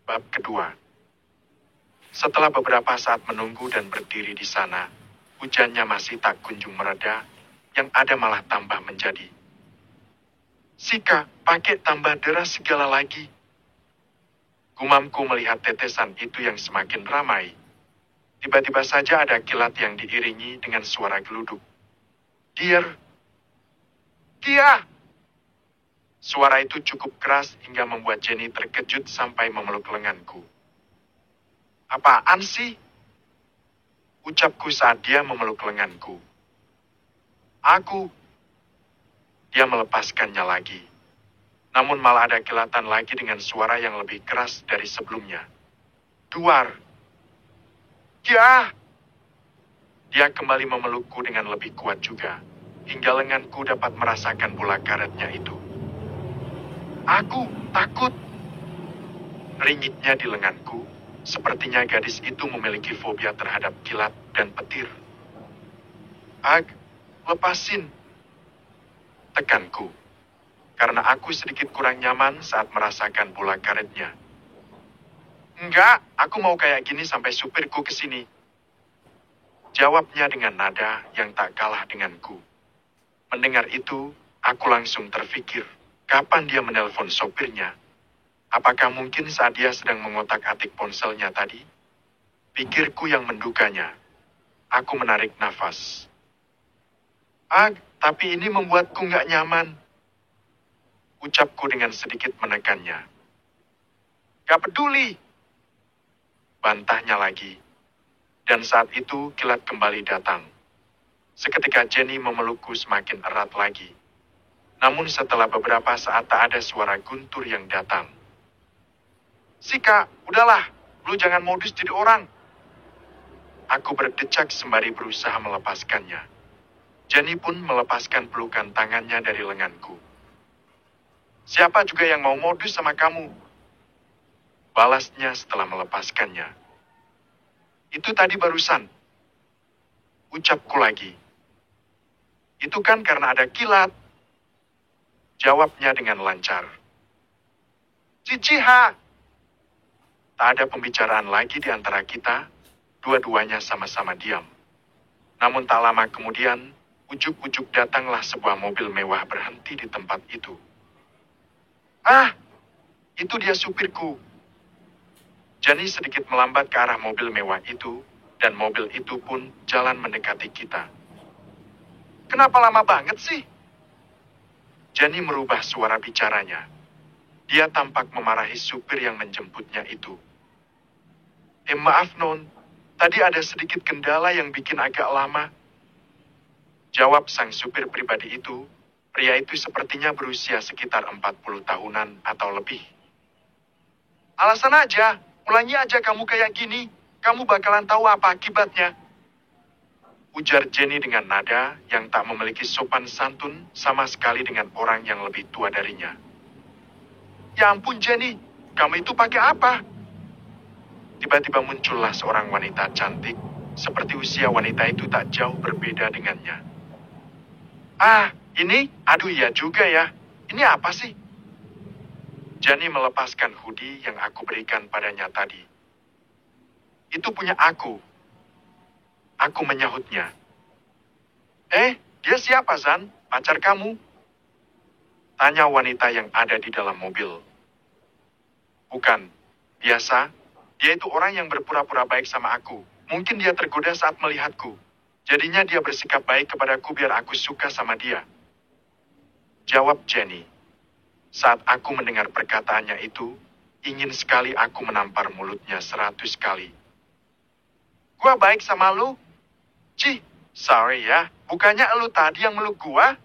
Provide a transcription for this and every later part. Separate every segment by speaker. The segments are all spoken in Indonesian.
Speaker 1: Bab kedua. Setelah beberapa saat menunggu dan berdiri di sana, hujannya masih tak kunjung mereda, yang ada malah tambah menjadi. Sika, pakai tambah deras segala lagi. Gumamku melihat tetesan itu yang semakin ramai. Tiba-tiba saja ada kilat yang diiringi dengan suara geluduk. Dear! Kia! Suara itu cukup keras hingga membuat Jenny terkejut sampai memeluk lenganku. Apaan sih? Ucapku saat dia memeluk lenganku. Aku. Dia melepaskannya lagi. Namun malah ada kilatan lagi dengan suara yang lebih keras dari sebelumnya. Duar. Ya! Dia kembali memelukku dengan lebih kuat juga, hingga lenganku dapat merasakan bola karetnya itu. Aku takut. Ringitnya di lenganku, sepertinya gadis itu memiliki fobia terhadap kilat dan petir. Ag, lepasin. Tekanku, karena aku sedikit kurang nyaman saat merasakan bola karetnya. Enggak, aku mau kayak gini sampai supirku kesini. Jawabnya dengan nada yang tak kalah denganku. Mendengar itu, aku langsung terfikir, kapan dia menelpon sopirnya? Apakah mungkin saat dia sedang mengotak-atik ponselnya tadi? Pikirku yang mendukanya. Aku menarik nafas. Ag, tapi ini membuatku nggak nyaman. Ucapku dengan sedikit menekannya. Gak peduli. Bantahnya lagi. Dan saat itu kilat kembali datang. Seketika Jenny memelukku semakin erat lagi. Namun setelah beberapa saat tak ada suara guntur yang datang. Sika, udahlah, lu jangan modus jadi orang. Aku berdecak sembari berusaha melepaskannya. Jenny pun melepaskan pelukan tangannya dari lenganku. Siapa juga yang mau modus sama kamu? Balasnya setelah melepaskannya. Itu tadi barusan. Ucapku lagi. Itu kan karena ada kilat. Jawabnya dengan lancar. Ciciha! Tak ada pembicaraan lagi di antara kita, dua-duanya sama-sama diam. Namun tak lama kemudian, ujuk-ujuk datanglah sebuah mobil mewah berhenti di tempat itu. Ah, itu dia supirku. Jenny sedikit melambat ke arah mobil mewah itu, dan mobil itu pun jalan mendekati kita. Kenapa lama banget sih? Jenny merubah suara bicaranya. Dia tampak memarahi supir yang menjemputnya itu. Maaf non, tadi ada sedikit kendala yang bikin agak lama. Jawab sang supir pribadi itu, pria itu sepertinya berusia sekitar 40 tahunan atau lebih. Alasan aja, ulangi aja kamu kayak gini, kamu bakalan tahu apa akibatnya. Ujar Jenny dengan nada yang tak memiliki sopan santun sama sekali dengan orang yang lebih tua darinya. Ya ampun Jenny, kamu itu pakai apa? Tiba-tiba muncullah seorang wanita cantik, seperti usia wanita itu tak jauh berbeda dengannya. Ah, ini? Aduh ya juga ya. Ini apa sih? Jenny melepaskan hoodie yang aku berikan padanya tadi. Itu punya aku. Aku menyahutnya. Dia siapa, Zan? Pacar kamu? Tanya wanita yang ada di dalam mobil. Bukan. Biasa, dia itu orang yang berpura-pura baik sama aku. Mungkin dia tergoda saat melihatku. Jadinya dia bersikap baik kepadaku biar aku suka sama dia. Jawab Jenny. Saat aku mendengar perkataannya itu, ingin sekali aku menampar mulutnya 100 kali. Gua baik sama lu? Cih, sorry ya, bukannya lu tadi yang meluk gua?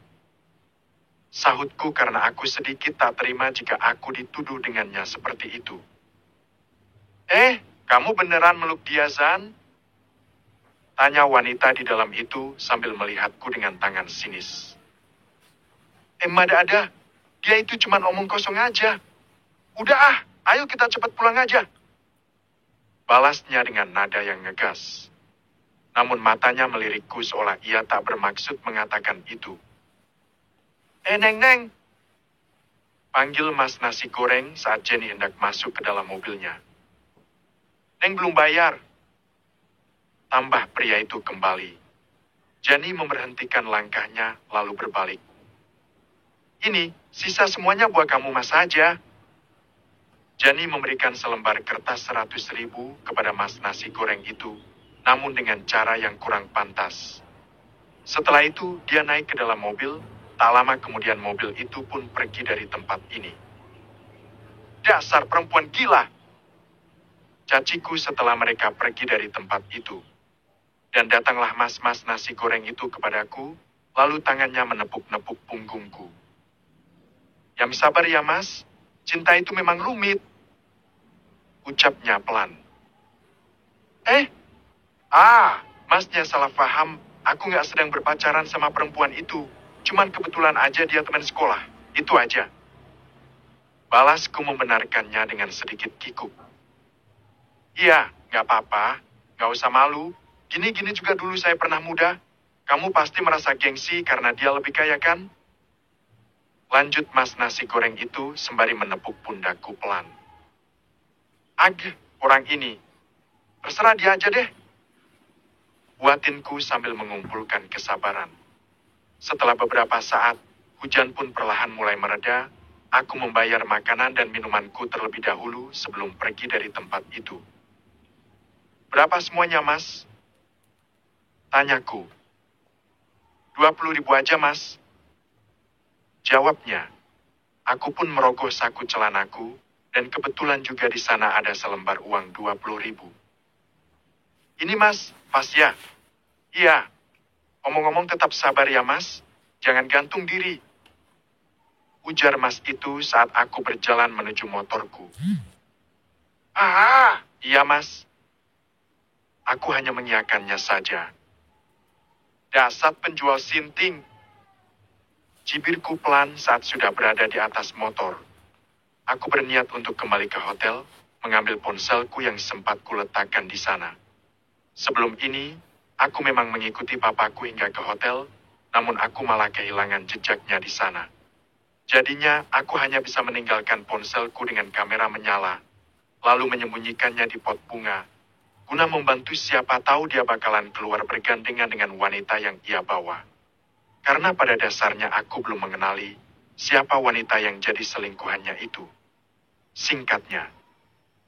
Speaker 1: Sahutku karena aku sedikit tak terima jika aku dituduh dengannya seperti itu. Kamu beneran meluk dia, Zan? Tanya wanita di dalam itu sambil melihatku dengan tangan sinis. Mada-ada, dia itu cuma omong kosong aja. Udah ayo kita cepat pulang aja. Balasnya dengan nada yang ngegas. Namun matanya melirikku seolah ia tak bermaksud mengatakan itu. Neng. Panggil Mas Nasi Goreng saat Jenny hendak masuk ke dalam mobilnya. Neng belum bayar. Tambah pria itu kembali. Jani memberhentikan langkahnya lalu berbalik. Ini, sisa semuanya buat kamu Mas saja. Jani memberikan selembar kertas 100.000 kepada Mas nasi goreng itu, namun dengan cara yang kurang pantas. Setelah itu, dia naik ke dalam mobil, tak lama kemudian mobil itu pun pergi dari tempat ini. Dasar perempuan gila! Caciku setelah mereka pergi dari tempat itu. Dan datanglah mas-mas nasi goreng itu kepadaku, lalu tangannya menepuk-nepuk punggungku. Yang sabar ya mas, cinta itu memang rumit. Ucapnya pelan. Masnya salah paham, aku gak sedang berpacaran sama perempuan itu. Cuman kebetulan aja dia teman sekolah, itu aja. Balasku membenarkannya dengan sedikit kikuk. Iya, gak apa-apa, gak usah malu. Gini-gini juga dulu saya pernah muda. Kamu pasti merasa gengsi karena dia lebih kaya kan? Lanjut mas nasi goreng itu sembari menepuk pundakku pelan. Orang ini. Terserah dia aja deh. Buatinku sambil mengumpulkan kesabaran. Setelah beberapa saat, hujan pun perlahan mulai mereda. Aku membayar makanan dan minumanku terlebih dahulu sebelum pergi dari tempat itu. Berapa semuanya mas? Tanyaku. 20.000 aja mas. Jawabnya. Aku pun merogoh saku celanaku, dan kebetulan juga di sana ada selembar uang 20.000. Ini mas, pas ya? Iya. Omong-omong tetap sabar ya mas, jangan gantung diri. Ujar mas itu saat aku berjalan menuju motorku. Iya mas. Aku hanya mengiyakannya saja. Dasar penjual sinting. Cibirku pelan saat sudah berada di atas motor. Aku berniat untuk kembali ke hotel, mengambil ponselku yang sempat kuletakkan di sana. Sebelum ini, aku memang mengikuti papaku hingga ke hotel, namun aku malah kehilangan jejaknya di sana. Jadinya, aku hanya bisa meninggalkan ponselku dengan kamera menyala, lalu menyembunyikannya di pot bunga, guna membantu siapa tahu dia bakalan keluar bergandengan dengan wanita yang ia bawa. Karena pada dasarnya aku belum mengenali siapa wanita yang jadi selingkuhannya itu. Singkatnya,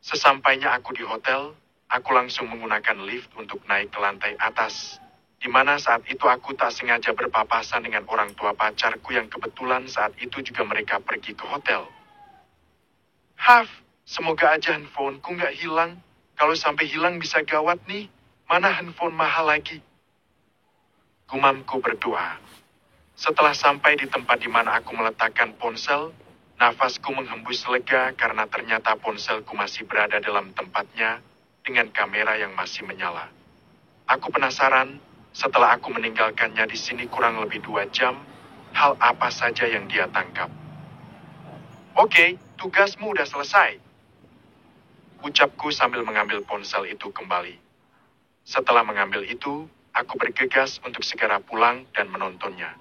Speaker 1: sesampainya aku di hotel, aku langsung menggunakan lift untuk naik ke lantai atas, di mana saat itu aku tak sengaja berpapasan dengan orang tua pacarku yang kebetulan saat itu juga mereka pergi ke hotel. Semoga aja handphoneku nggak hilang. Kalau sampai hilang bisa gawat nih, mana handphone mahal lagi. Gumamku berdoa. Setelah sampai di tempat di mana aku meletakkan ponsel, nafasku menghembus lega karena ternyata ponselku masih berada dalam tempatnya dengan kamera yang masih menyala. Aku penasaran, setelah aku meninggalkannya di sini kurang lebih 2 jam, hal apa saja yang dia tangkap. Oke, tugasmu udah selesai. Ucapku sambil mengambil ponsel itu kembali. Setelah mengambil itu, aku bergegas untuk segera pulang dan menontonnya.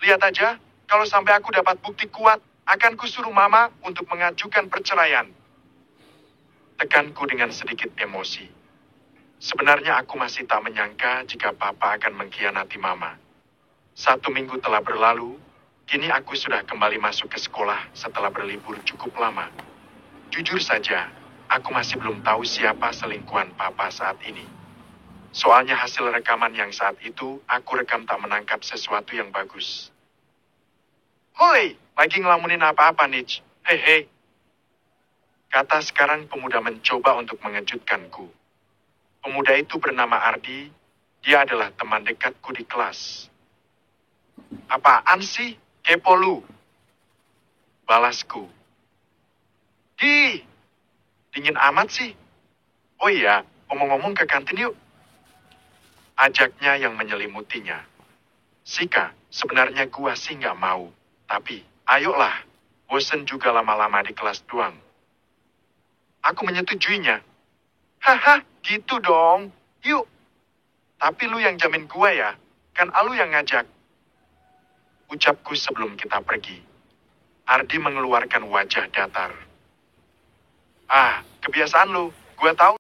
Speaker 1: Lihat aja, kalau sampai aku dapat bukti kuat, akan kusuruh mama untuk mengajukan perceraian. Tekanku dengan sedikit emosi. Sebenarnya aku masih tak menyangka jika papa akan mengkhianati mama. 1 minggu telah berlalu, kini aku sudah kembali masuk ke sekolah setelah berlibur cukup lama. Jujur saja, aku masih belum tahu siapa selingkuhan papa saat ini. Soalnya hasil rekaman yang saat itu, aku rekam tak menangkap sesuatu yang bagus. Hoi, lagi ngelamunin apa-apa, Nich? Hei. Kata sekarang pemuda mencoba untuk mengejutkanku. Pemuda itu bernama Ardi, dia adalah teman dekatku di kelas. Apaan sih? Kepo lu. Balasku. Dingin amat sih. Oh iya, omong-omong ke kantin yuk. Ajaknya yang menyelimutinya. Sika, sebenarnya gua sih nggak mau. Tapi, ayolah. Bosen juga lama-lama di kelas doang. Aku menyetujuinya. Gitu dong. Yuk. Tapi lu yang jamin gua ya. Kan lu yang ngajak. Ucapku sebelum kita pergi. Ardi mengeluarkan wajah datar. Kebiasaan lu. Gua tahu